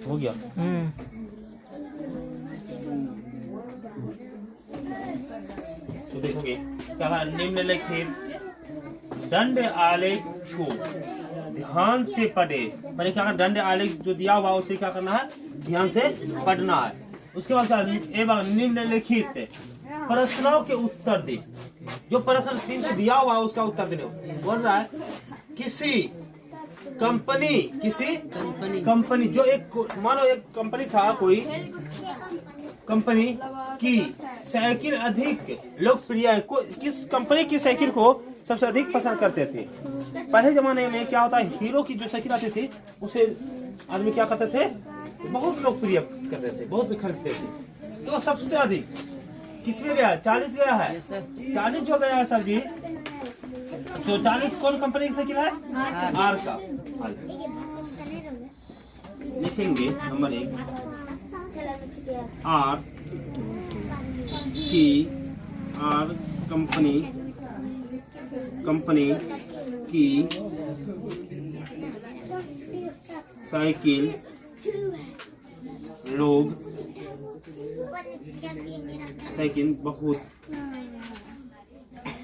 हो गया। तो देखोगे क्या निम्नलिखित दंड आलेख को ध्यान से पढ़े। मैंने क्या दंड आलेख जो दिया हुआ उसे क्या करना है, ध्यान से पढ़ना है। उसके बाद क्या, एवं निम्नलिखित प्रश्नों के उत्तर दे। जो प्रश्न 3 से दिया हुआ है उसका उत्तर देने बोल रहा है। किसी कंपनी जो एक, मानो एक कंपनी था, कोई कंपनी की साइकिल अधिक लोकप्रिय है। किस कंपनी की साइकिल को सबसे अधिक पसंद करते थे। पहले जमाने में क्या होता है, हीरो की जो साइकिल आती थी उसे आदमी क्या करते थे, बहुत लोकप्रिय करते थे, बहुत खरीदते थे। तो सबसे अधिक किसमें गया, 40 गया है। 40 जो गया है सर जी, तो 40 कौन कंपनी की साइकिल है, आर का। लिखेंगे नंबर 1 आर कंपनी की साइकिल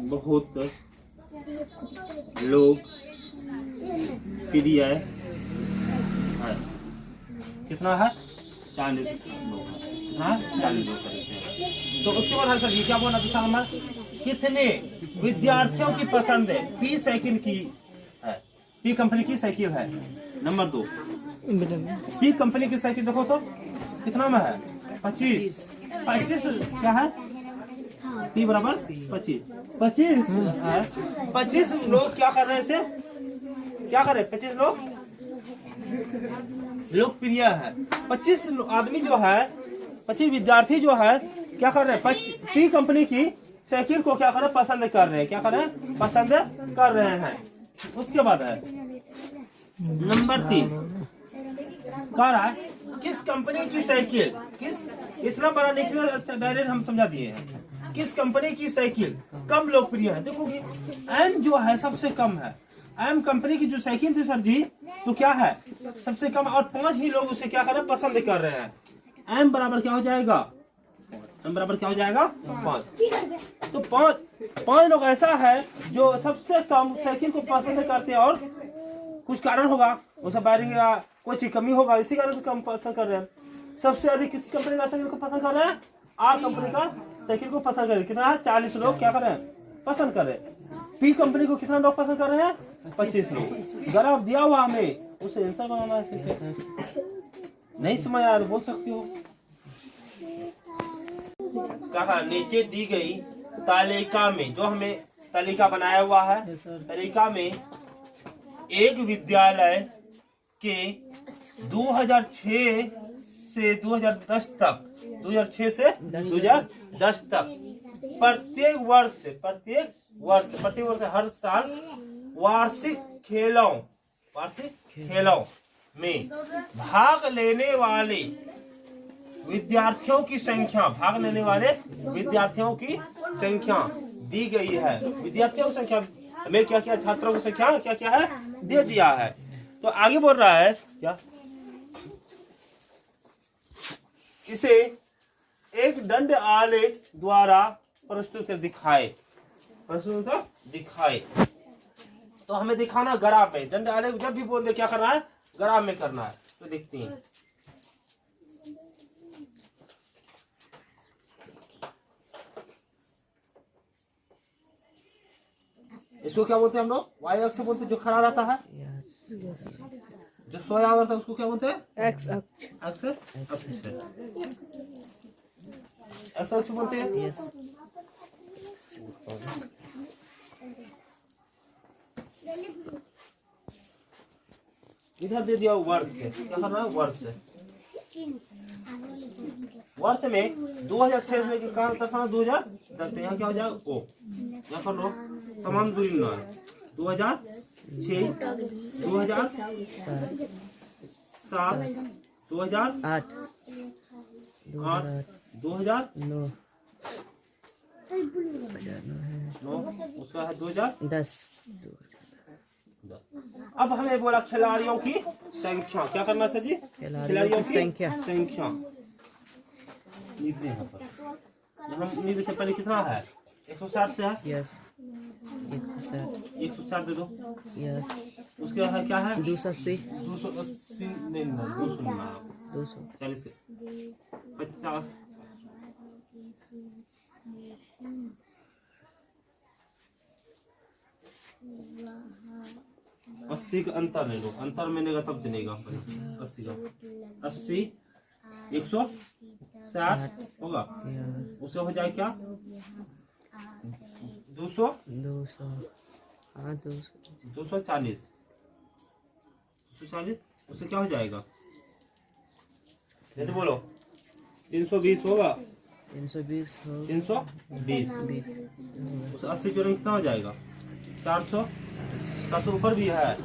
बहुत लोकप्रिय है। कितना है, 40 लोग। हाँ, 40 लोग खरीदते हैं। तो उसके बाद सर ये क्या बोला, दूसरा नंबर, कितने विद्यार्थियों की पसंद है पी साइकिल की है, पी कंपनी की साइकिल है। नंबर 2 पी कंपनी की साइकिल देखो तो कितना में है, 25 क्या है, पी बराबर 25 है। 25 लोग क्या कर रहे हैं, इसे क्या कर रहे हैं, 25 लोग लोकप्रिय है। 25 आदमी जो है, 25 विद्यार्थी जो है क्या कर रहे हैं, पी कंपनी की साइकिल को क्या कर रहे हैं, पसंद कर रहे हैं, क्या कर रहे हैं, पसंद कर रहे हैं। उसके बाद है नंबर 3 कह रहा है किस कंपनी की साइकिल, किस, इतना बड़ा निकले, अच्छा डायरेक्ट हम समझा दिए हैं। किस कंपनी की साइकिल कम लोकप्रिय है। देखोगे एम जो है सबसे कम है, एम कंपनी की जो साइकिल थी सर जी, तो क्या है सबसे कम, और 5 ही लोग उसे क्या कर रहे हैं, पसंद कर रहे हैं। एम बराबर क्या हो जाएगा, एम बराबर क्या हो जाएगा, 5। तो 5 लोग ऐसा है जो सबसे कम साइकिल को पसंद करते हैं, और कुछ कारण होगा, वो सब वायरिंग या कोई चीज कमी होगा, इसी कारण से कम पसंद कर रहे हैं। सबसे अधिक किस कंपनी का साइकिल को पसंद कर रहे हैं, आर कंपनी का साइकिल को पसंद कर रहे हैं। कितना है, 40 लोग क्या कर रहे हैं, पसंद कर रहे हैं। पी कंपनी को कितना लोग पसंद कर रहे हैं, 25 लोग। ग्राफ दिया हुआ हमें, उसे आंसर बनाना है। नहीं समझ आया बोल सकती हो। कहा नीचे दी गई तालिका में, जो हमें तालिका बनाया हुआ है, तालिका में एक विद्यालय के 2006 से 2010 तक, 2006 से 2010 तक प्रत्येक वर्ष हर साल वार्षिक खेलों में भाग लेने वाले विद्यार्थियों की संख्या, दी गई है। विद्यार्थियों की संख्या हमें क्या क्या, छात्रों की संख्या क्या क्या है, दे दिया है। तो आगे बोल रहा है क्या, इसे एक दंड आलेख द्वारा प्रस्तुत दिखाए। तो हमें दिखाना ग्राफ में, दंड आलेख जब भी बोल दे क्या करना है, ग्राफ में करना है। तो देखते हैं इसको क्या बोलते हैं हम लोग, वाई अक्ष बोलते हैं, जो खड़ा रहता है, जो सोया हुआ था उसको क्या बोलते हैं, एक्स अक्ष बोलते हैं। इधर दे दिया वर्ष, क्या करना है, वर्ष में 2006 में कहा दर्शाना, 2010। यहाँ क्या हो जाएगा, ओ यहाँ कर लो, समान दूरी न है, 2006, 2007, 2008, 2009, उसका है 2010, अब हमें बोला खिलाड़ियों की संख्या, क्या करना सर जी? खिलाड़ियों की संख्या यहाँ पर हम से पहले कितना है? 160 से है। यस 160 दे दो। यस उसके बाद क्या है? 280 नहीं 240 50 80 का अंतर ले लो, अंतर मिलेगा तब चलेगा। 80 का 80 160 होगा, उसे हो जाए क्या? 240 उसे क्या हो जाएगा? जैसे बोलो 320 होगा, 320 उसे 80 जोड़ेंगे कितना हो जाएगा? 400 ऊपर भी है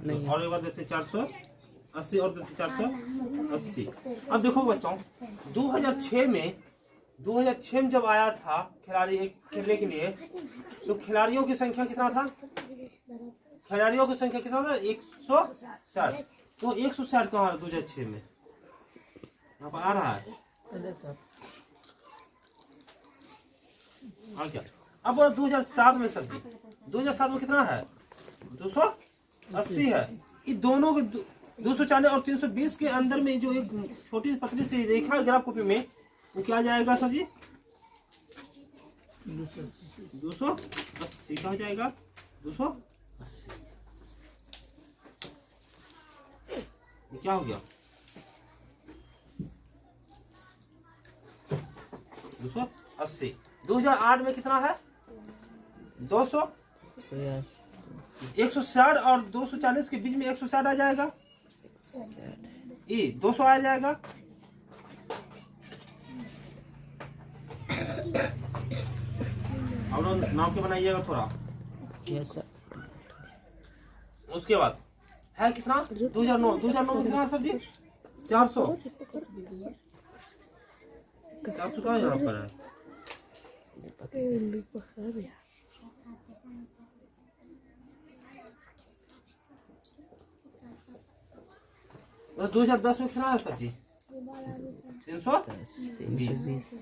नहीं और एक बार देते 480 और देते 480। अब देखो बच्चों 2006 में जब आया था खिलाड़ी खेलने के लिए, तो खिलाड़ियों की संख्या कितना था? 160। तो 160 कहाँ है 2006 में? यहाँ पर आ रहा है क्या? अब 2007 में सर जी 2007 में कितना है? 280 है। ये दोनों के 240 और 320 के अंदर में जो एक छोटी पतली सी रेखा ग्राफ कॉपी में, वो क्या जाएगा सर जी? 280 का हो जाएगा। 280 ये क्या हो गया? 280। 2008 में कितना है? 200। 160 और 240 के बीच में 160 आ जाएगा, ये 200 आ जाएगा। अब नाम के बनाइएगा थोड़ा। Yes sir. उसके बाद है कितना? 2009 में कितना है सर जी? 400 का यहाँ पर है। 2010 में कितना है सर जी? 320।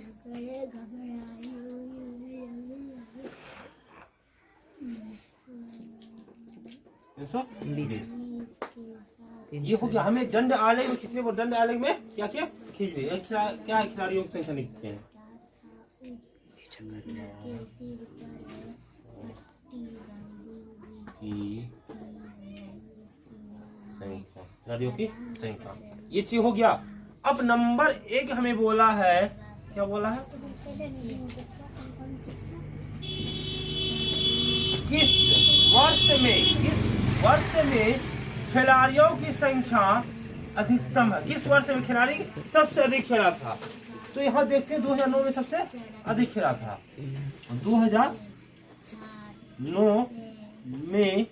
ये हो गया। हमें दंड आलेख में खींचने, वो दंड आलेख में क्या क्या खींचने, क्या है? खिलाड़ियों की संख्या लिखते हैं। खिलाड़ियों की संख्या, ये चीज हो गया। अब नंबर 1 हमें बोला है, क्या बोला है? किस वर्ष में खिलाड़ियों की संख्या अधिकतम है? किस वर्ष में खिलाड़ी सबसे अधिक खेला था? तो यहाँ देखते हैं 2009 में सबसे अधिक खेला था। 2009 में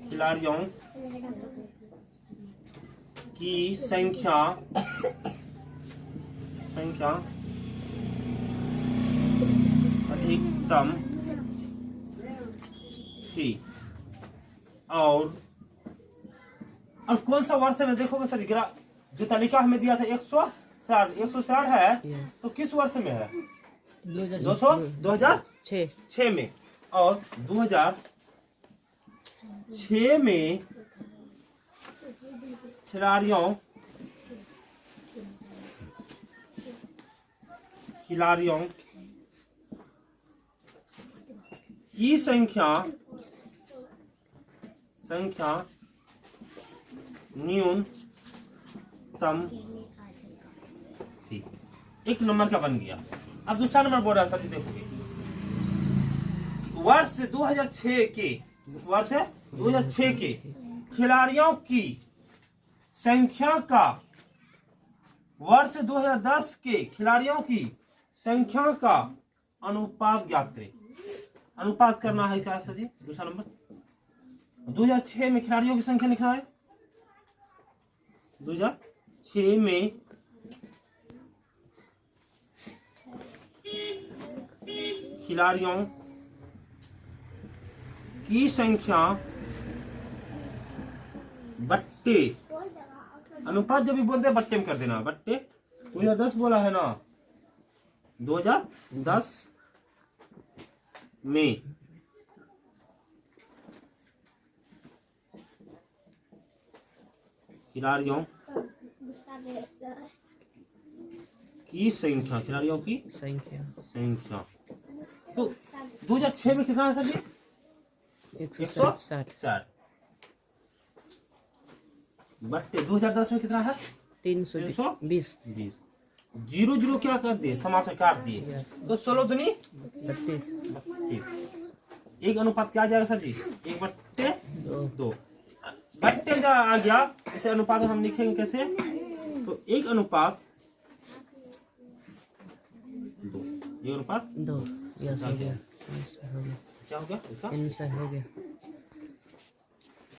खिलाड़ियों की संख्या अधिकतम थी। और अब कौन सा वर्ष में देखोगे सर? जो तालिका हमें दिया था 160 है, तो किस वर्ष में है? 2006 में। और 2006 में खिलाड़ियों की संख्या न्यूनतम थी। एक नंबर का बन गया। अब दूसरा नंबर बोल रहा है, देखोगे वर्ष 2006 के खिलाड़ियों की संख्या का वर्ष 2010 के खिलाड़ियों की संख्या का अनुपात ज्ञात करें। अनुपात करना है क्या सर जी? दूसरा नंबर 2006 में खिलाड़ियों की संख्या लिखना है। 2006 में खिलाड़ियों की संख्या बट्टे, अनुपात जब भी बोलते हैं बट्टे में कर देना, बट्टे 2010 बोला है ना, 2010 में खिलाड़ियों की संख्या, खिलाड़ियों की संख्या तो 2006 में कितना है सर जी? 160 बट्टे 2010 में कितना है? 320 जीरो जीरो क्या कर दिए, समाप्त काट दिए, तो 16 दूनी 32 एक अनुपात क्या आ जाएगा सर जी? 1/2 बट्टे जा आ गया, इसे अनुपात हम लिखेंगे कैसे? तो 1 अनुपात 2, 1 अनुपात 2। यस हो गया, क्या हो गया इसका? आंसर हो गया।